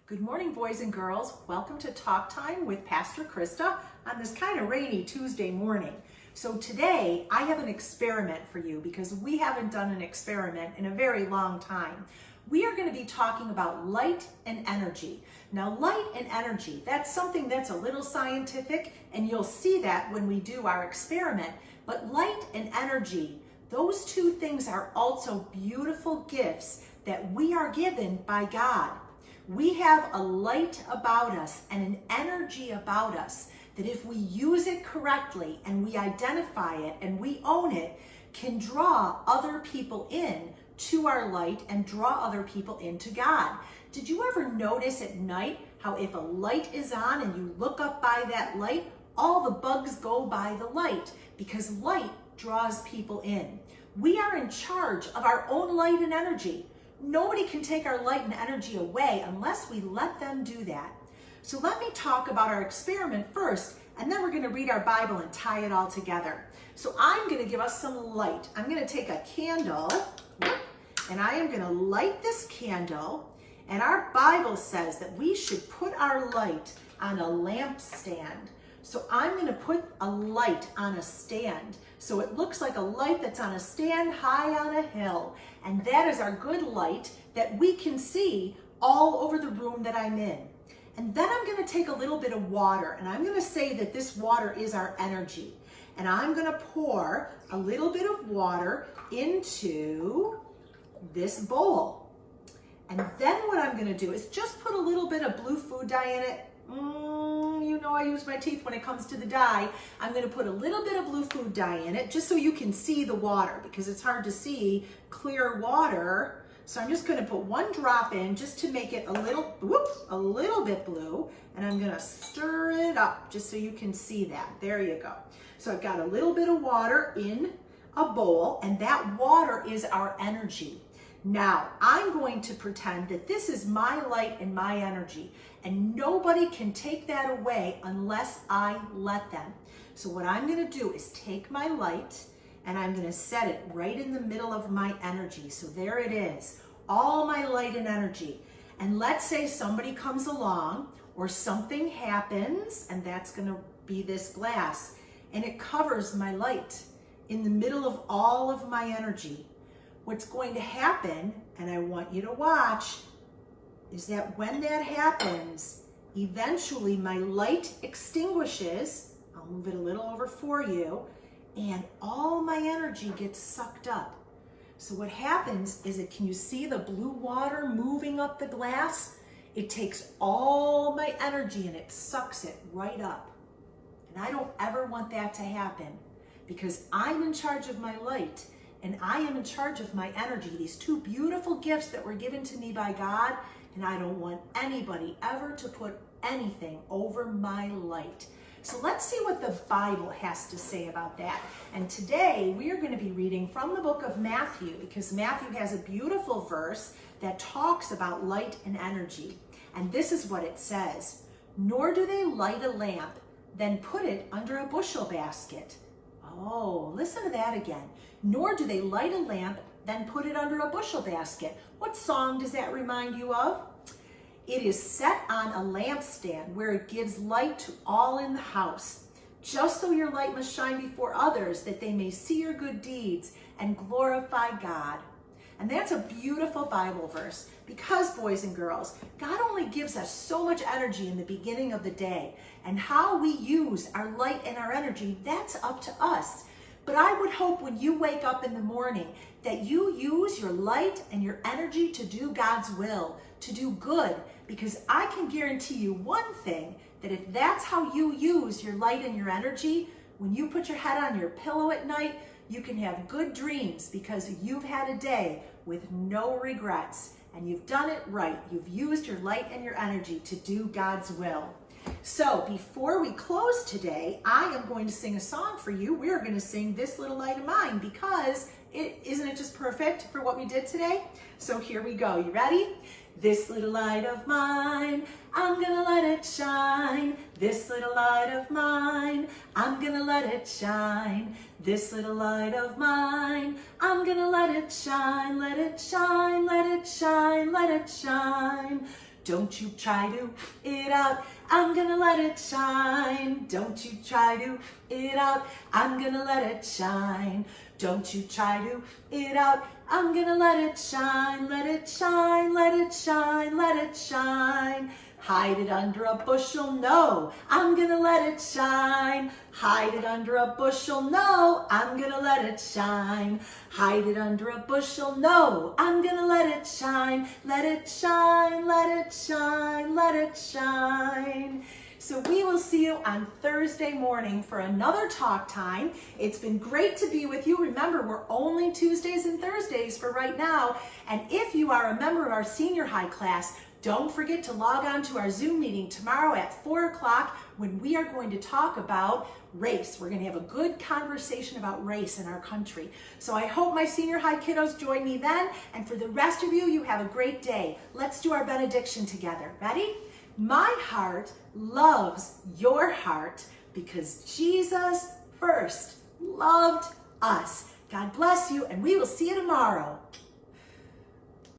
Good morning, boys and girls. Welcome to Talk Time with Pastor Krista on this kind of rainy Tuesday morning. So today I have an experiment for you because we haven't done an experiment in a very long time. We are going to be talking about light and energy. Now, light and energy, that's something that's a little scientific, and you'll see that when we do our experiment. But light and energy, those two things are also beautiful gifts that we are given by God. We have a light about us and an energy about us that if we use it correctly and we identify it and we own it, can draw other people in to our light and draw other people into God. Did you ever notice at night how if a light is on and you look up by that light, all the bugs go by the light because light draws people in. We are in charge of our own light and energy. Nobody can take our light and energy away unless we let them do that. So let me talk about our experiment first, and then we're going to read our Bible and tie it all together. So I'm going to give us some light. I'm going to take a candle, and I am going to light this candle. And our Bible says that we should put our light on a lampstand. So I'm going to put a light on a stand. So it looks like a light that's on a stand high on a hill. And that is our good light that we can see all over the room that I'm in. And then I'm going to take a little bit of water, and I'm going to say that this water is our energy. And I'm going to pour a little bit of water into this bowl. And then what I'm going to do is just put a little bit of blue food dye in it. You know I use my teeth when it comes to the dye. I'm going to put a little bit of blue food dye in it just so you can see the water because it's hard to see clear water. So I'm just going to put one drop in just to make it a little bit blue, and I'm going to stir it up just so you can see that. There you go. So I've got a little bit of water in a bowl, and that water is our energy. Now, I'm going to pretend that this is my light and my energy, and nobody can take that away unless I let them. So what I'm going to do is take my light, and I'm going to set it right in the middle of my energy. So there it is, all my light and energy. And let's say somebody comes along or something happens, and that's going to be this glass, and it covers my light in the middle of all of my energy. What's going to happen, and I want you to watch, is that when that happens, eventually my light extinguishes. I'll move it a little over for you, and all my energy gets sucked up. So what happens is can you see the blue water moving up the glass? It takes all my energy and it sucks it right up. And I don't ever want that to happen because I'm in charge of my light. And I am in charge of my energy, these two beautiful gifts that were given to me by God, and I don't want anybody ever to put anything over my light. So let's see what the Bible has to say about that. And today we are going to be reading from the book of Matthew because Matthew has a beautiful verse that talks about light and energy. And this is what it says: "Nor do they light a lamp, then put it under a bushel basket." Oh, listen to that again. Nor do they light a lamp, then put it under a bushel basket. What song does that remind you of? It is set on a lampstand where it gives light to all in the house. Just so your light must shine before others, that they may see your good deeds and glorify God. And that's a beautiful Bible verse because, boys and girls, God only gives us so much energy in the beginning of the day. And how we use our light and our energy, that's up to us. But I would hope when you wake up in the morning that you use your light and your energy to do God's will, to do good, because I can guarantee you one thing, that if that's how you use your light and your energy, when you put your head on your pillow at night, you can have good dreams because you've had a day with no regrets and you've done it right. You've used your light and your energy to do God's will. So before we close today, I am going to sing a song for you. We are going to sing "This Little Light of Mine" because isn't it just perfect for what we did today? So here we go. You ready? This little light of mine, I'm gonna let it shine. This little light of mine, I'm gonna let it shine. This little light of mine, I'm gonna let it shine, let it shine, let it shine, let it shine. Don't you try to it out, I'm gonna let it shine. Don't you try to it out, I'm gonna let it shine. Don't you try to it out, I'm gonna let it shine. Let it shine, let it shine, let it shine. Hide it under a bushel, no, I'm gonna let it shine. Hide it under a bushel, no, I'm gonna let it shine. Hide it under a bushel, no, I'm gonna let it shine. Let it shine, let it shine, let it shine. So we will see you on Thursday morning for another talk time. It's been great to be with you. Remember, we're only Tuesdays and Thursdays for right now. And if you are a member of our senior high class, don't forget to log on to our Zoom meeting tomorrow at 4 o'clock when we are going to talk about race. We're going to have a good conversation about race in our country. So I hope my senior high kiddos join me then. And for the rest of you, you have a great day. Let's do our benediction together. Ready? My heart loves your heart because Jesus first loved us. God bless you, and we will see you tomorrow.